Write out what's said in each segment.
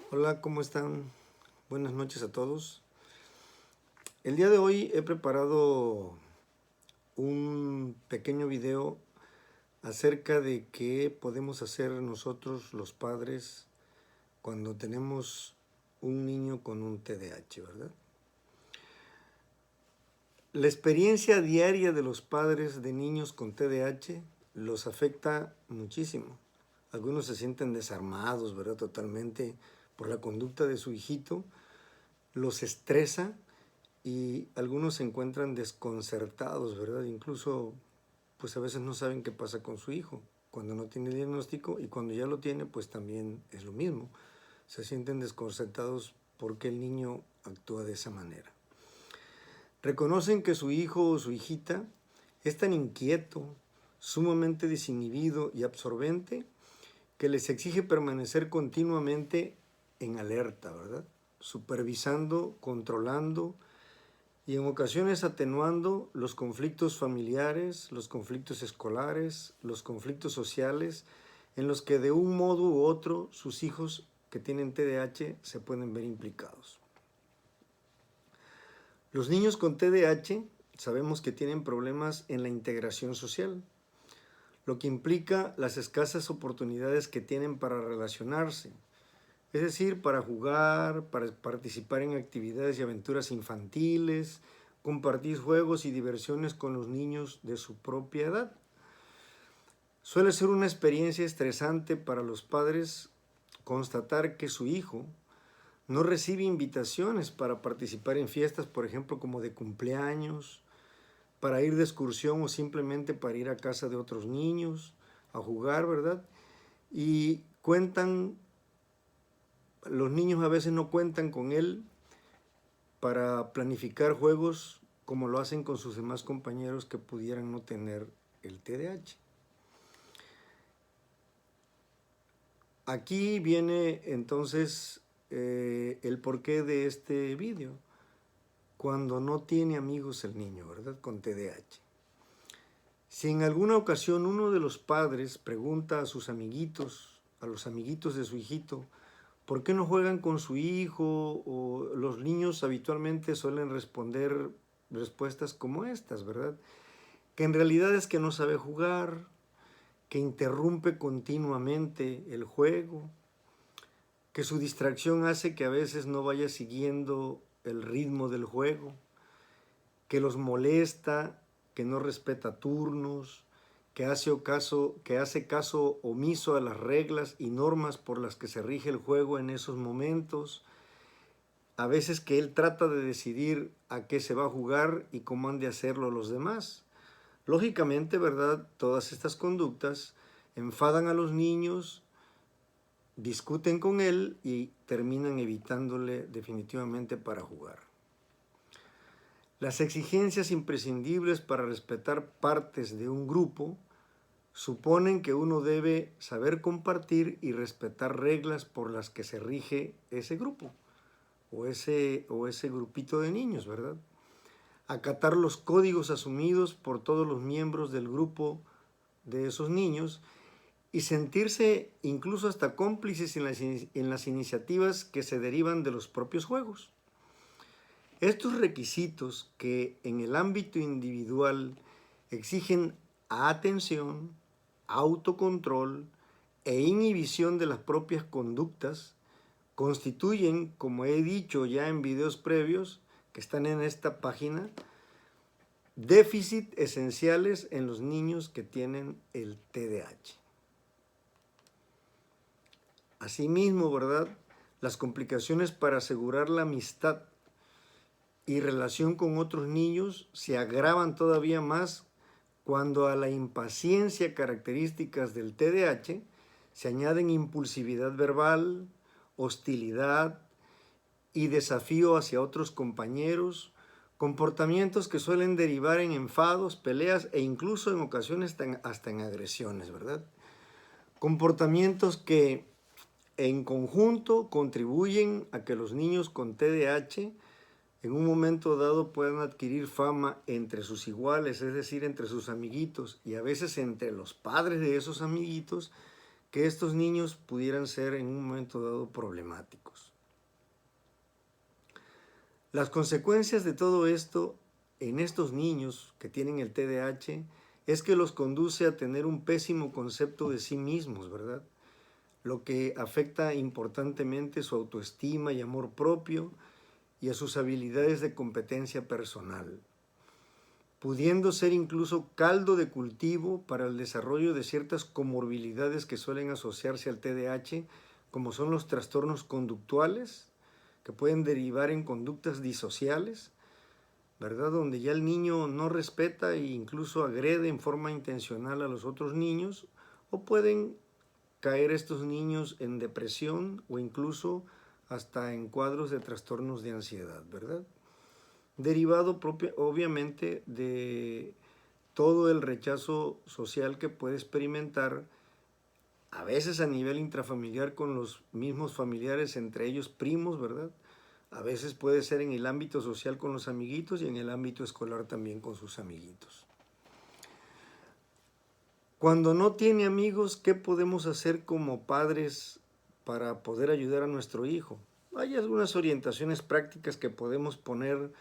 Hola, ¿cómo están? Buenas noches a todos. El día de hoy he preparado un pequeño video acerca de qué podemos hacer nosotros los padres cuando tenemos un niño con un TDAH, ¿verdad? La experiencia diaria de los padres de niños con TDAH los afecta muchísimo. Algunos se sienten desarmados, ¿verdad? Totalmente por la conducta de su hijito, los estresa y algunos se encuentran desconcertados, ¿verdad? Incluso, pues a veces no saben qué pasa con su hijo cuando no tiene diagnóstico, y cuando ya lo tiene, pues también es lo mismo. Se sienten desconcertados porque el niño actúa de esa manera. Reconocen que su hijo o su hijita es tan inquieto, sumamente desinhibido y absorbente que les exige permanecer continuamente en alerta, ¿verdad? Supervisando, controlando y en ocasiones atenuando los conflictos familiares, los conflictos escolares, los conflictos sociales, en los que de un modo u otro sus hijos que tienen TDAH se pueden ver implicados. Los niños con TDAH sabemos que tienen problemas en la integración social, lo que implica las escasas oportunidades que tienen para relacionarse, es decir, para jugar, para participar en actividades y aventuras infantiles, compartir juegos y diversiones con los niños de su propia edad. Suele ser una experiencia estresante para los padres constatar que su hijo no recibe invitaciones para participar en fiestas, por ejemplo, como de cumpleaños, para ir de excursión o simplemente para ir a casa de otros niños a jugar, ¿verdad? Y los niños a veces no cuentan con él para planificar juegos como lo hacen con sus demás compañeros que pudieran no tener el TDAH. Aquí viene entonces el porqué de este vídeo. Cuando no tiene amigos el niño, ¿verdad? Con TDAH. Si en alguna ocasión uno de los padres pregunta a sus amiguitos, a los amiguitos de su hijito, ¿por qué no juegan con su hijo? O los niños habitualmente suelen responder respuestas como estas, ¿verdad? Que en realidad es que no sabe jugar, que interrumpe continuamente el juego, que su distracción hace que a veces no vaya siguiendo el ritmo del juego, que los molesta, que no respeta turnos, que hace caso omiso a las reglas y normas por las que se rige el juego en esos momentos, a veces que él trata de decidir a qué se va a jugar y cómo han de hacerlo los demás. Lógicamente, ¿verdad? Todas estas conductas enfadan a los niños, discuten con él y terminan evitándole definitivamente para jugar. Las exigencias imprescindibles para respetar partes de un grupo suponen que uno debe saber compartir y respetar reglas por las que se rige ese grupo o ese grupito de niños, ¿verdad? Acatar los códigos asumidos por todos los miembros del grupo de esos niños y sentirse incluso hasta cómplices en las iniciativas que se derivan de los propios juegos. Estos requisitos que en el ámbito individual exigen atención, autocontrol e inhibición de las propias conductas constituyen, como he dicho ya en videos previos que están en esta página, déficit esenciales en los niños que tienen el TDAH. Asimismo, ¿verdad? Las complicaciones para asegurar la amistad y relación con otros niños se agravan todavía más cuando a la impaciencia características del TDAH se añaden impulsividad verbal, hostilidad y desafío hacia otros compañeros, comportamientos que suelen derivar en enfados, peleas e incluso en ocasiones hasta en agresiones, ¿verdad? Comportamientos que en conjunto contribuyen a que los niños con TDAH en un momento dado puedan adquirir fama entre sus iguales, es decir, entre sus amiguitos y a veces entre los padres de esos amiguitos, que estos niños pudieran ser en un momento dado problemáticos. Las consecuencias de todo esto en estos niños que tienen el TDAH es que los conduce a tener un pésimo concepto de sí mismos, ¿verdad? Lo que afecta importantemente su autoestima y amor propio y a sus habilidades de competencia personal, pudiendo ser incluso caldo de cultivo para el desarrollo de ciertas comorbilidades que suelen asociarse al TDAH, como son los trastornos conductuales, que pueden derivar en conductas disociales, ¿verdad? Donde ya el niño no respeta e incluso agrede en forma intencional a los otros niños, o pueden caer estos niños en depresión o incluso hasta en cuadros de trastornos de ansiedad, ¿verdad? Derivado obviamente de todo el rechazo social que puede experimentar, a veces a nivel intrafamiliar con los mismos familiares, entre ellos primos, ¿verdad? A veces puede ser en el ámbito social con los amiguitos y en el ámbito escolar también con sus amiguitos. Cuando no tiene amigos, ¿qué podemos hacer como padres para poder ayudar a nuestro hijo? Hay algunas orientaciones prácticas que podemos poner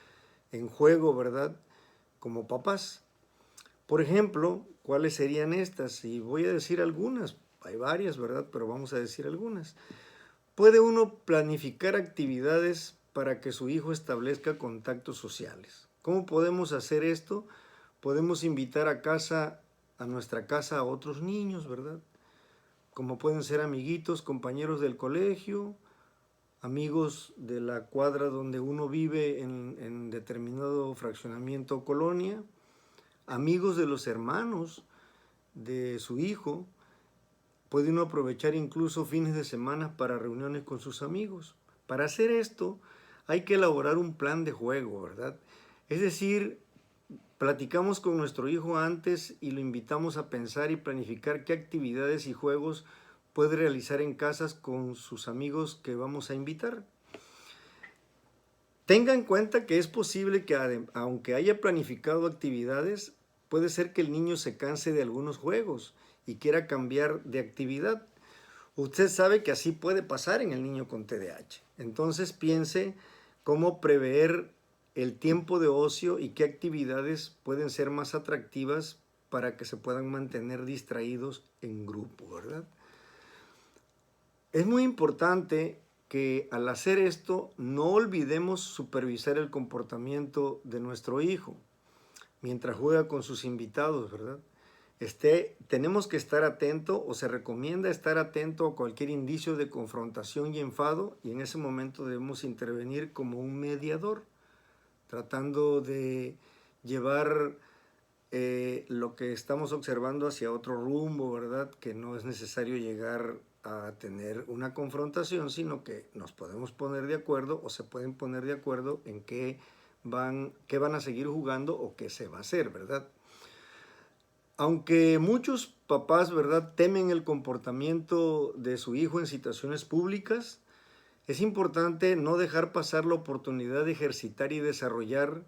en juego, ¿verdad? Como papás. Por ejemplo, ¿cuáles serían estas? Y voy a decir algunas, hay varias, ¿verdad? Pero vamos a decir algunas. Puede uno planificar actividades para que su hijo establezca contactos sociales. ¿Cómo podemos hacer esto? Podemos invitar a nuestra casa a otros niños, ¿verdad? Como pueden ser amiguitos, compañeros del colegio, amigos de la cuadra donde uno vive en determinado fraccionamiento o colonia, amigos de los hermanos de su hijo. Puede uno aprovechar incluso fines de semana para reuniones con sus amigos. Para hacer esto hay que elaborar un plan de juego, ¿verdad? Es decir, platicamos con nuestro hijo antes y lo invitamos a pensar y planificar qué actividades y juegos puede realizar en casas con sus amigos que vamos a invitar. Tenga en cuenta que es posible que aunque haya planificado actividades, puede ser que el niño se canse de algunos juegos y quiera cambiar de actividad. Usted sabe que así puede pasar en el niño con TDAH. Entonces piense cómo prever el tiempo de ocio y qué actividades pueden ser más atractivas para que se puedan mantener distraídos en grupo, ¿verdad? Es muy importante que al hacer esto no olvidemos supervisar el comportamiento de nuestro hijo mientras juega con sus invitados, ¿verdad? Tenemos que estar atento, o se recomienda estar atento a cualquier indicio de confrontación y enfado, y en ese momento debemos intervenir como un mediador, tratando de llevar lo que estamos observando hacia otro rumbo, ¿verdad? Que no es necesario llegar a tener una confrontación, sino que nos podemos poner de acuerdo o se pueden poner de acuerdo en qué van a seguir jugando o qué se va a hacer, ¿verdad? Aunque muchos papás, ¿verdad?, temen el comportamiento de su hijo en situaciones públicas, es importante no dejar pasar la oportunidad de ejercitar y desarrollar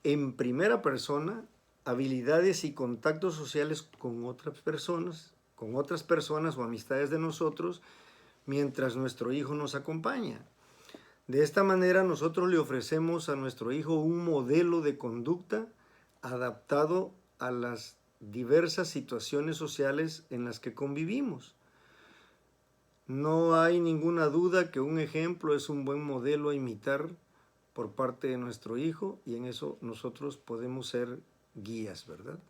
en primera persona habilidades y contactos sociales con otras personas o amistades de nosotros mientras nuestro hijo nos acompaña. De esta manera nosotros le ofrecemos a nuestro hijo un modelo de conducta adaptado a las diversas situaciones sociales en las que convivimos. No hay ninguna duda que un ejemplo es un buen modelo a imitar por parte de nuestro hijo, y en eso nosotros podemos ser guías, ¿verdad?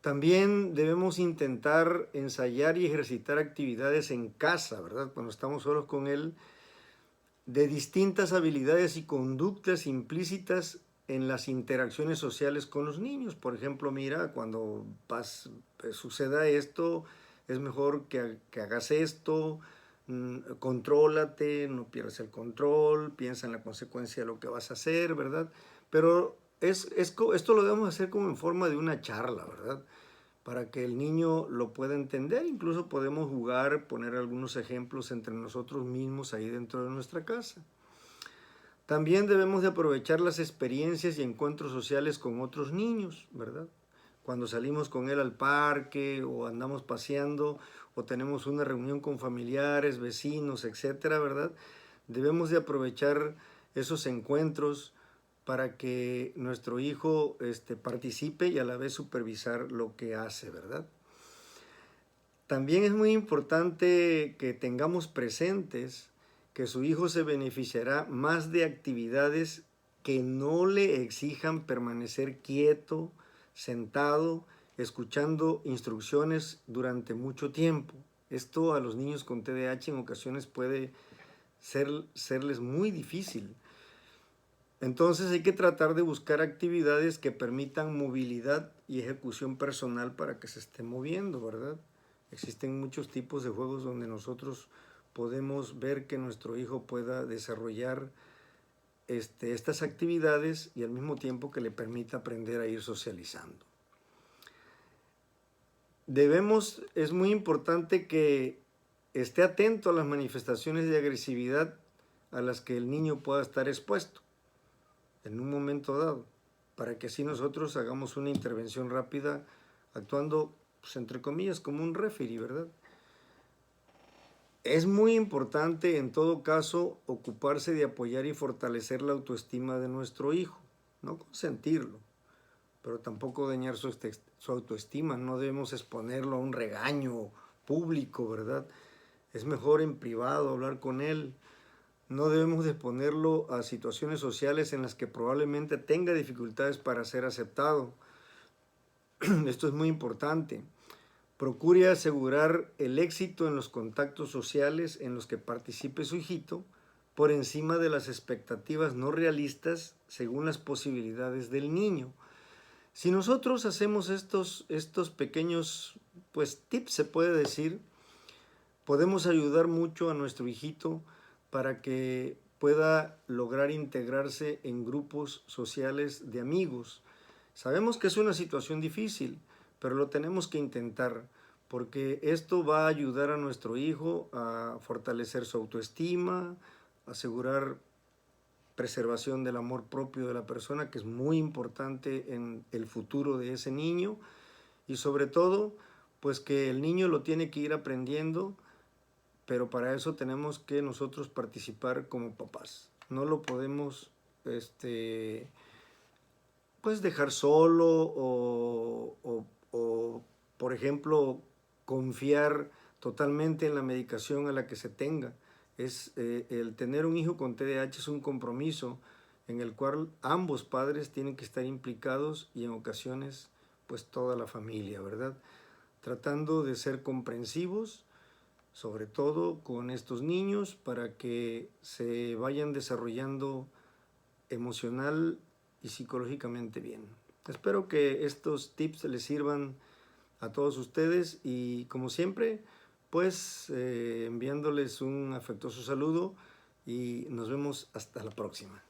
También debemos intentar ensayar y ejercitar actividades en casa, ¿verdad? Cuando estamos solos con él, de distintas habilidades y conductas implícitas en las interacciones sociales con los niños. Por ejemplo, mira, cuando suceda esto, es mejor que hagas esto, contrólate, no pierdas el control, piensa en la consecuencia de lo que vas a hacer, ¿verdad? Pero esto lo debemos hacer como en forma de una charla, ¿verdad? Para que el niño lo pueda entender. Incluso podemos jugar, poner algunos ejemplos entre nosotros mismos ahí dentro de nuestra casa. También debemos de aprovechar las experiencias y encuentros sociales con otros niños, ¿verdad? cuando salimos con él al parque o andamos paseando o tenemos una reunión con familiares, vecinos, etcétera, ¿verdad? Debemos de aprovechar esos encuentros para que nuestro hijo participe y a la vez supervisar lo que hace, ¿verdad? También es muy importante que tengamos presentes que su hijo se beneficiará más de actividades que no le exijan permanecer quieto, sentado, escuchando instrucciones durante mucho tiempo. Esto a los niños con TDAH en ocasiones puede serles muy difícil. Entonces hay que tratar de buscar actividades que permitan movilidad y ejecución personal para que se esté moviendo, ¿verdad? Existen muchos tipos de juegos donde nosotros podemos ver que nuestro hijo pueda desarrollar estas actividades y al mismo tiempo que le permita aprender a ir socializando. Es muy importante que esté atento a las manifestaciones de agresividad a las que el niño pueda estar expuesto en un momento dado, para que así nosotros hagamos una intervención rápida, actuando, pues, entre comillas, como un referee, ¿verdad? Es muy importante, en todo caso, ocuparse de apoyar y fortalecer la autoestima de nuestro hijo, no consentirlo, pero tampoco dañar su autoestima. No debemos exponerlo a un regaño público, ¿verdad? Es mejor en privado hablar con él. No debemos de exponerlo a situaciones sociales en las que probablemente tenga dificultades para ser aceptado. Esto es muy importante. Procure asegurar el éxito en los contactos sociales en los que participe su hijito por encima de las expectativas no realistas según las posibilidades del niño. Si nosotros hacemos estos pequeños tips, se puede decir, podemos ayudar mucho a nuestro hijito para que pueda lograr integrarse en grupos sociales de amigos. Sabemos que es una situación difícil, pero lo tenemos que intentar, porque esto va a ayudar a nuestro hijo a fortalecer su autoestima, asegurar preservación del amor propio de la persona, que es muy importante en el futuro de ese niño, y sobre todo, pues que el niño lo tiene que ir aprendiendo, pero para eso tenemos que nosotros participar como papás. No lo podemos dejar solo o, por ejemplo, confiar totalmente en la medicación a la que se tenga. El tener un hijo con TDAH es un compromiso en el cual ambos padres tienen que estar implicados y en ocasiones pues toda la familia, ¿verdad? Tratando de ser comprensivos, sobre todo con estos niños, para que se vayan desarrollando emocional y psicológicamente bien. Espero que estos tips les sirvan a todos ustedes y, como siempre, pues enviándoles un afectuoso saludo y nos vemos hasta la próxima.